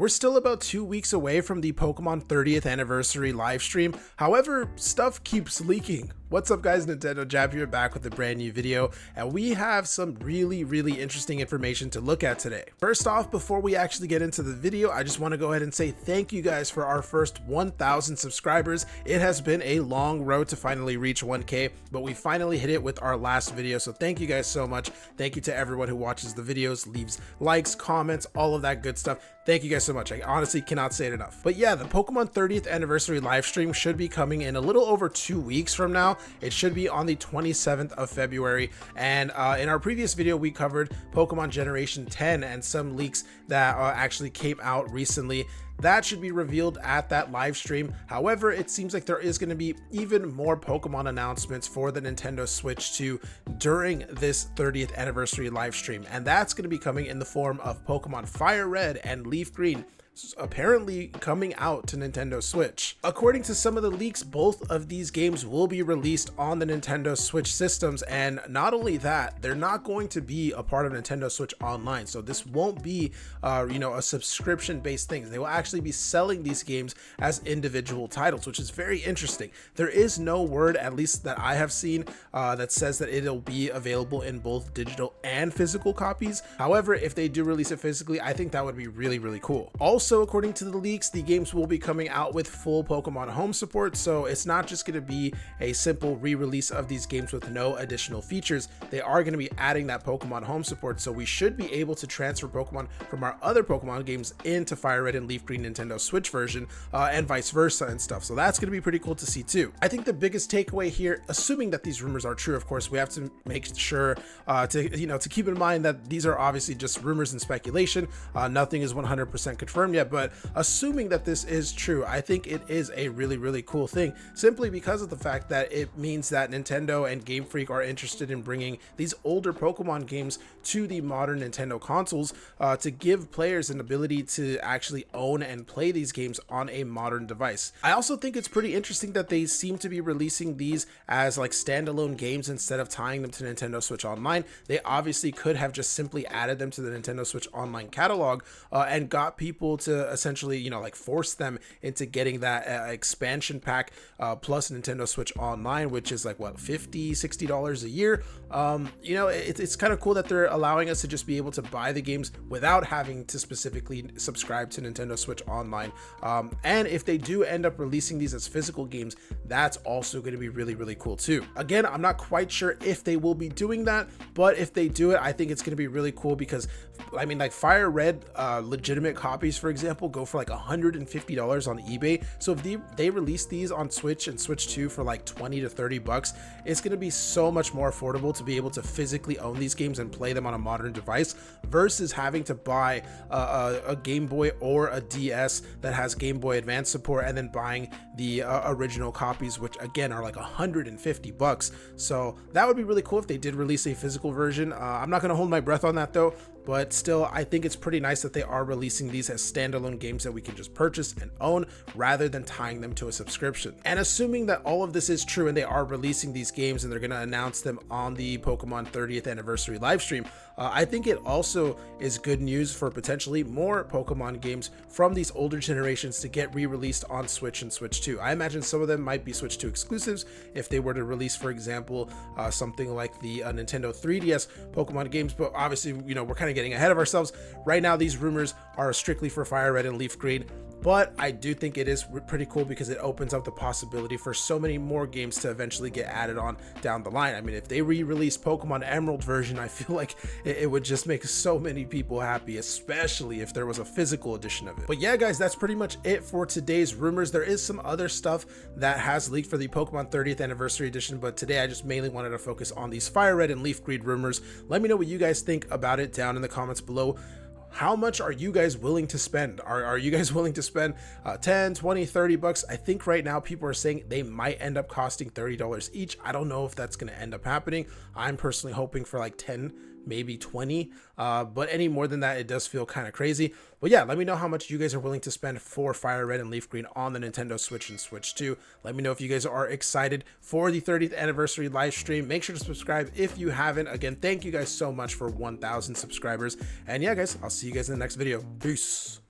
We're still about 2 weeks away from the Pokemon 30th anniversary live stream. However, stuff keeps leaking. What's up guys, Nintendo Jab here, back with a brand new video, and we have some really interesting information to look at today. First off, before we actually get into the video, I just want to go ahead and say thank you guys for our first 1,000 subscribers. It has been a long road to finally reach 1K, but we finally hit it with our last video, so thank you guys so much. Thank you to everyone who watches the videos, leaves likes, comments, all of that good stuff. Thank you guys so much. I honestly cannot say it enough. But yeah, the Pokemon 30th anniversary live stream should be coming in a little over 2 weeks from now. It should be on the 27th of February. And in our previous video, we covered Pokemon Generation 10 and some leaks that actually came out recently. That should be revealed at that live stream. However, it seems like there is going to be even more Pokemon announcements for the Nintendo Switch 2 during this 30th anniversary live stream. And that's going to be coming in the form of Pokemon FireRed and LeafGreen, apparently coming out to Nintendo Switch. According to some of the leaks, both of these games will be released on the Nintendo Switch systems, and not only that, they're not going to be a part of Nintendo Switch Online, so this won't be a subscription based thing. They will actually be selling these games as individual titles, which is very interesting. There is no word, at least that I have seen, that says that it'll be available in both digital and physical copies. However, if they do release it physically, I think that would be really cool. Also, according to the leaks, the games will be coming out with full Pokemon Home support, so it's not just going to be a simple re-release of these games with no additional features. They are going to be adding that Pokemon Home support, so we should be able to transfer Pokemon from our other Pokemon games into FireRed and LeafGreen Nintendo Switch version, and vice versa and stuff. So that's going to be pretty cool to see too. I think the biggest takeaway here, assuming that these rumors are true, of course, we have to make sure to keep in mind that these are obviously just rumors and speculation. Nothing is 100% confirmed yet, but assuming that this is true, I think it is a really cool thing, simply because of the fact that it means that Nintendo and Game Freak are interested in bringing these older Pokemon games to the modern Nintendo consoles, to give players an ability to actually own and play these games on a modern device. I also think it's pretty interesting that they seem to be releasing these as like standalone games instead of tying them to Nintendo Switch Online. They obviously could have just simply added them to the Nintendo Switch Online catalog and got people to essentially force them into getting that expansion pack plus Nintendo Switch Online, which is like what, $50-$60 a year. It's kind of cool that they're allowing us to just be able to buy the games without having to specifically subscribe to Nintendo Switch Online. And if they do end up releasing these as physical games, that's also going to be really cool too. Again, I'm not quite sure if they will be doing that, but if they do it, I think it's going to be really cool, because I mean, like FireRed legitimate copies, for example, go for like $150 on eBay. So if they release these on Switch and Switch 2 for like 20 to 30 bucks, it's going to be so much more affordable to be able to physically own these games and play them on a modern device, versus having to buy a Game Boy or a DS that has Game Boy Advance support and then buying the original copies, which again are like 150 bucks. So that would be really cool if they did release a physical version. I'm not going to hold my breath on that though, but still, I think it's pretty nice that they are releasing these as standalone games that we can just purchase and own, rather than tying them to a subscription. And assuming that all of this is true and they are releasing these games and they're going to announce them on the Pokemon 30th anniversary live stream, I think it also is good news for potentially more Pokemon games from these older generations to get re-released on Switch and Switch 2. I imagine some of them might be Switch 2 exclusives if they were to release, for example, something like the Nintendo 3DS Pokemon games, but obviously, we're kind of getting ahead of ourselves. Right now, these rumors are strictly for FireRed and LeafGreen, but I do think it is pretty cool because it opens up the possibility for so many more games to eventually get added on down the line. I mean, if they re-release Pokemon Emerald version, I feel like it would just make so many people happy, especially if there was a physical edition of it. But yeah, guys, that's pretty much it for today's rumors. There is some other stuff that has leaked for the Pokemon 30th anniversary edition, but today I just mainly wanted to focus on these FireRed and LeafGreen rumors. Let me know what you guys think about it down in the comments below. How much are you guys willing to spend? Are you guys willing to spend 10, 20, 30 bucks? I think right now people are saying they might end up costing $30 each. I don't know if that's going to end up happening. I'm personally hoping for like 10, maybe 20, but any more than that, it does feel kind of crazy. But yeah, let me know how much you guys are willing to spend for FireRed and LeafGreen on the Nintendo Switch and Switch 2. Let me know if you guys are excited for the 30th anniversary live stream. Make sure to subscribe if you haven't. Again, thank you guys so much for 1,000 subscribers. And yeah, guys, I'll see you guys in the next video. Peace.